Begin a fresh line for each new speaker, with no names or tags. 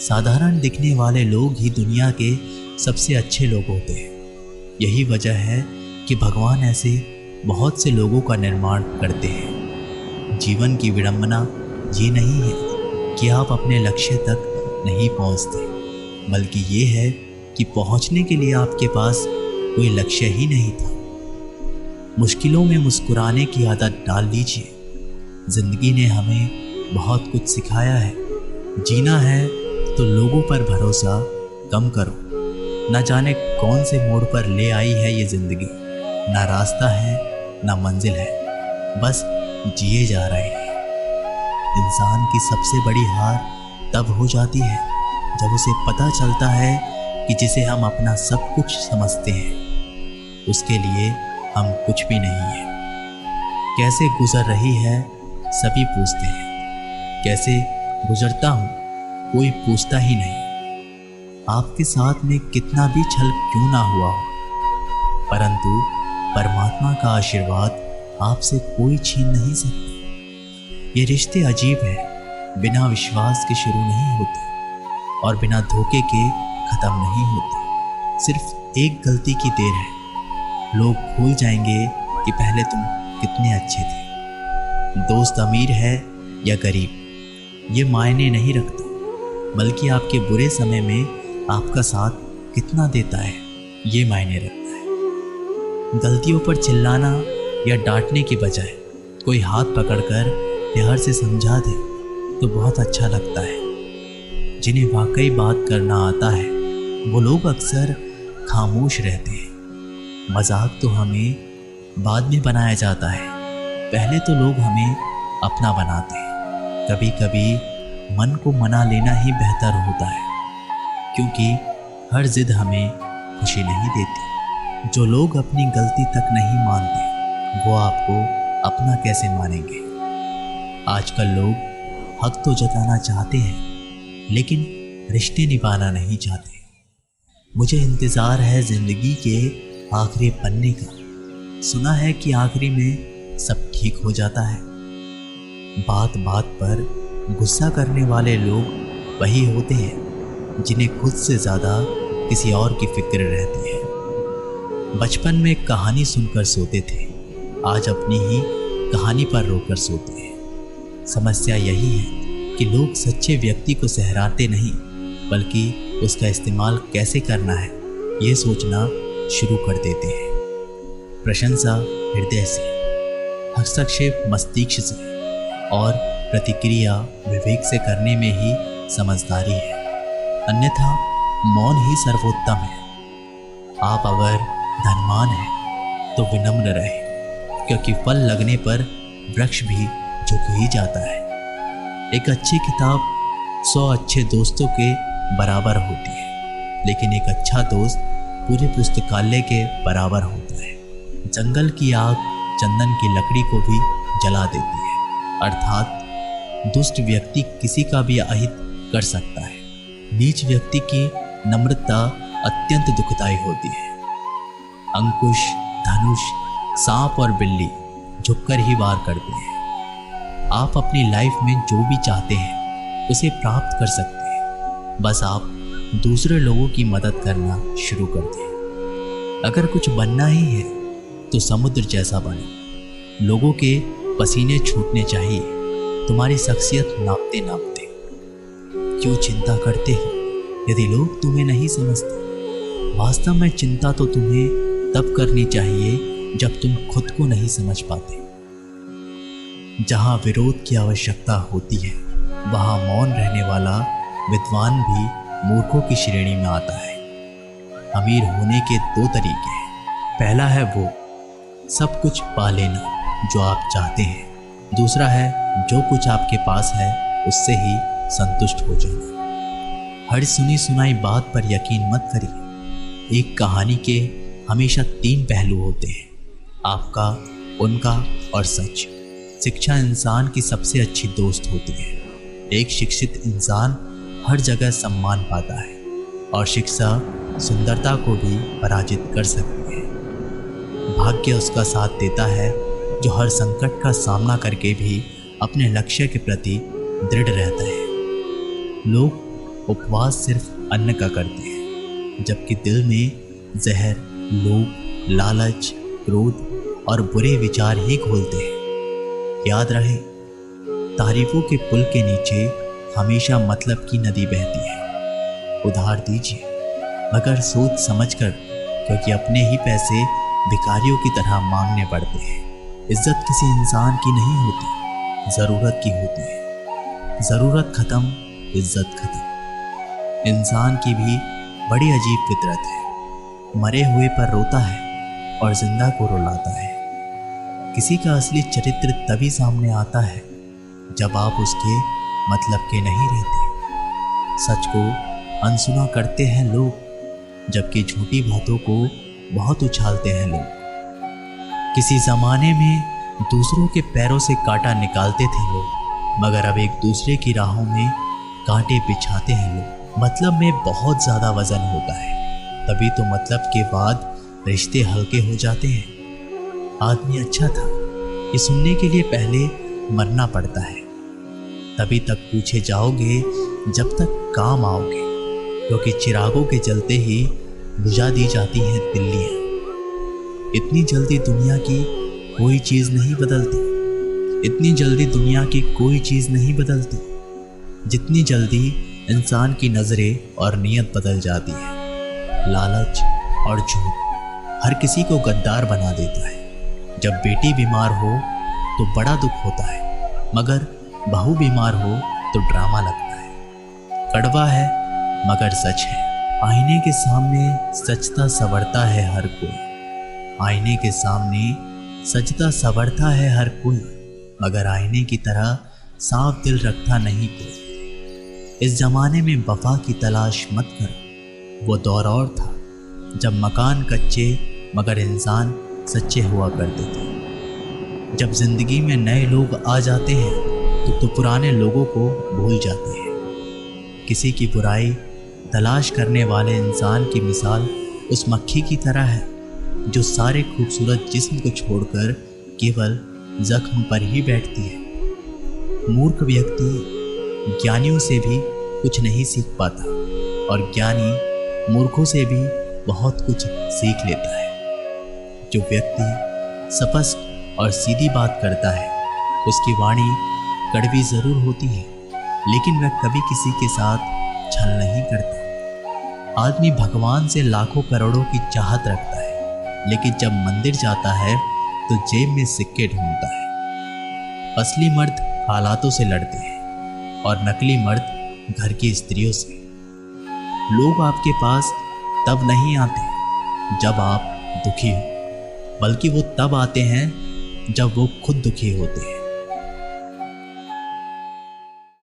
साधारण दिखने वाले लोग ही दुनिया के सबसे अच्छे लोग होते हैं। यही वजह है कि भगवान ऐसे बहुत से लोगों का निर्माण करते हैं। जीवन की विडंबना ये नहीं है कि आप अपने लक्ष्य तक नहीं पहुंचते, बल्कि ये है कि पहुंचने के लिए आपके पास कोई लक्ष्य ही नहीं था। मुश्किलों में मुस्कुराने की आदत डाल लीजिए। जिंदगी ने हमें बहुत कुछ सिखाया है। जीना है तो लोगों पर भरोसा कम करो। न जाने कौन से मोड़ पर ले आई है ये जिंदगी। ना रास्ता है ना मंजिल है, बस जिए जा रहे हैं। इंसान की सबसे बड़ी हार तब हो जाती है जब उसे पता चलता है कि जिसे हम अपना सब कुछ समझते हैं उसके लिए हम कुछ भी नहीं है। कैसे गुजर रही है सभी पूछते हैं, कैसे गुजरता हूँ कोई पूछता ही नहीं। आपके साथ में कितना भी छल क्यों ना हुआ हो, परंतु परमात्मा का आशीर्वाद आपसे कोई छीन नहीं सकता। ये रिश्ते अजीब हैं, बिना विश्वास के शुरू नहीं होते और बिना धोखे के खत्म नहीं होते। सिर्फ एक गलती की देर है, लोग भूल जाएंगे कि पहले तुम कितने अच्छे थे। दोस्त अमीर है या गरीब ये मायने नहीं रखता, बल्कि आपके बुरे समय में आपका साथ कितना देता है ये मायने रखता है। गलतियों पर चिल्लाना या डांटने की बजाय कोई हाथ पकड़कर प्यार से समझा दे तो बहुत अच्छा लगता है। जिन्हें वाकई बात करना आता है वो लोग अक्सर खामोश रहते हैं। मजाक तो हमें बाद में बनाया जाता है, पहले तो लोग हमें अपना बनाते हैं। कभी कभी मन को मना लेना ही बेहतर होता है, क्योंकि हर जिद हमें खुशी नहीं देती। जो लोग अपनी गलती तक नहीं मानते वो आपको अपना कैसे मानेंगे। आजकल लोग हक तो जताना चाहते हैं लेकिन रिश्ते निभाना नहीं चाहते। मुझे इंतज़ार है ज़िंदगी के आखिरी पन्ने का। सुना है कि आखिरी में सब ठीक हो जाता है। बात बात पर गुस्सा करने वाले लोग वही होते हैं जिन्हें खुद से ज़्यादा किसी और की फिक्र रहती है। बचपन में कहानी सुनकर सोते थे, आज अपनी ही कहानी पर रोकर सोते हैं। समस्या यही है कि लोग सच्चे व्यक्ति को सहराते नहीं, बल्कि उसका इस्तेमाल कैसे करना है ये सोचना शुरू कर देते हैं। प्रशंसा हृदय से, हस्तक्षेप मस्तिष्क से और प्रतिक्रिया विवेक से करने में ही समझदारी है, अन्यथा मौन ही सर्वोत्तम है। आप अगर धनवान हैं तो विनम्र रहे, क्योंकि फल लगने पर वृक्ष भी झुक ही जाता है। एक अच्छी किताब 100 अच्छे दोस्तों के बराबर होती है, लेकिन एक अच्छा दोस्त पूरे पुस्तकालय के बराबर होता है। जंगल की आग चंदन की लकड़ी को भी जला देती है, अर्थात दुष्ट व्यक्ति किसी का भी अहित कर सकता है। नीच व्यक्ति की नम्रता अत्यंत दुखदायी होती है। अंकुश, धनुष, सांप और बिल्ली झुककर ही वार करते हैं। आप अपनी लाइफ में जो भी चाहते हैं उसे प्राप्त कर सकते हैं, बस आप दूसरे लोगों की मदद करना शुरू कर दें। अगर कुछ बनना ही है तो समुद्र जैसा बने। लोगों के पसीने छूटने चाहिए तुम्हारी शख्सियत नापते नापते। क्यों चिंता करते हो यदि लोग तुम्हें नहीं समझते? वास्तव में चिंता तो तुम्हें तब करनी चाहिए जब तुम खुद को नहीं समझ पाते। जहाँ विरोध की आवश्यकता होती है वहाँ मौन रहने वाला विद्वान भी मूर्खों की श्रेणी में आता है। अमीर होने के 2 तरीके हैं। पहला है वो सब कुछ पा लेना जो आप चाहते हैं, दूसरा है जो कुछ आपके पास है उससे ही संतुष्ट हो जाना। हर सुनी सुनाई बात पर यकीन मत करिए। एक कहानी के हमेशा 3 पहलू होते हैं, आपका, उनका और सच। शिक्षा इंसान की सबसे अच्छी दोस्त होती है। एक शिक्षित इंसान हर जगह सम्मान पाता है और शिक्षा सुंदरता को भी पराजित कर सकती है। भाग्य उसका साथ देता है जो हर संकट का सामना करके भी अपने लक्ष्य के प्रति दृढ़ रहता है। लोग उपवास सिर्फ अन्न का करते हैं, जबकि दिल में जहर, लोभ, लालच, क्रोध और बुरे विचार ही घोलते हैं। याद रहे, तारीफों के पुल के नीचे हमेशा मतलब की नदी बहती है। उधार दीजिए, मगर सोच समझकर, क्योंकि अपने ही पैसे भिखारियों की तरह मांगने पड़ते हैं। इज्जत किसी इंसान की नहीं होती, ज़रूरत की होती है। ज़रूरत खत्म, इज्जत खत्म। इंसान की भी बड़ी अजीब फितरत है। मरे हुए पर रोता है और जिंदा को रुलाता है। किसी का असली चरित्र तभी सामने आता है जब आप उसके मतलब के नहीं रहते। सच को अनसुना करते हैं लोग, जबकि झूठी बातों को बहुत उछालते हैं लोग। किसी ज़माने में दूसरों के पैरों से कांटा निकालते थे लोग, मगर अब एक दूसरे की राहों में कांटे बिछाते हैं लोग। मतलब में बहुत ज़्यादा वजन होता है, तभी तो मतलब के बाद रिश्ते हल्के हो जाते हैं। आदमी अच्छा था, ये सुनने के लिए पहले मरना पड़ता है। तभी तक पूछे जाओगे जब तक काम आओगे, क्योंकि चिरागों के जलते ही बुझा दी जाती हैं तिल्लियाँ। इतनी जल्दी दुनिया की कोई चीज़ नहीं बदलती, इतनी जल्दी दुनिया की कोई चीज़ नहीं बदलती, जितनी जल्दी इंसान की नज़रें और नीयत बदल जाती है। लालच और झूठ हर किसी को गद्दार बना देता है। जब बेटी बीमार हो तो बड़ा दुख होता है, मगर बहू बीमार हो तो ड्रामा लगता है। कड़वा है मगर सच है। आईने के सामने सजता संवरता है हर कोई, आईने के सामने सजता संवरता है हर कोई, मगर आईने की तरह साफ दिल रखता नहीं कोई। इस जमाने में वफा की तलाश मत करो, वो दौर और था जब मकान कच्चे मगर इंसान सच्चे हुआ करते थे। जब जिंदगी में नए लोग आ जाते हैं तो पुराने लोगों को भूल जाते हैं। किसी की बुराई तलाश करने वाले इंसान की मिसाल उस मक्खी की तरह है जो सारे खूबसूरत जिस्म को छोड़कर केवल जख्म पर ही बैठती है। मूर्ख व्यक्ति ज्ञानियों से भी कुछ नहीं सीख पाता, और ज्ञानी मूर्खों से भी बहुत कुछ सीख लेता है। जो व्यक्ति स्पष्ट और सीधी बात करता है, उसकी वाणी कड़वी ज़रूर होती है, लेकिन वह कभी किसी के साथ छल नहीं करता। आदमी भगवान से लाखों करोड़ों की चाहत रखता है, लेकिन जब मंदिर जाता है तो जेब में सिक्के ढूंढता है। असली मर्द हालातों से लड़ते हैं और नकली मर्द घर की स्त्रियों से। लोग आपके पास तब नहीं आते जब आप दुखी हो, बल्कि वो तब आते हैं जब वो खुद दुखी होते हैं।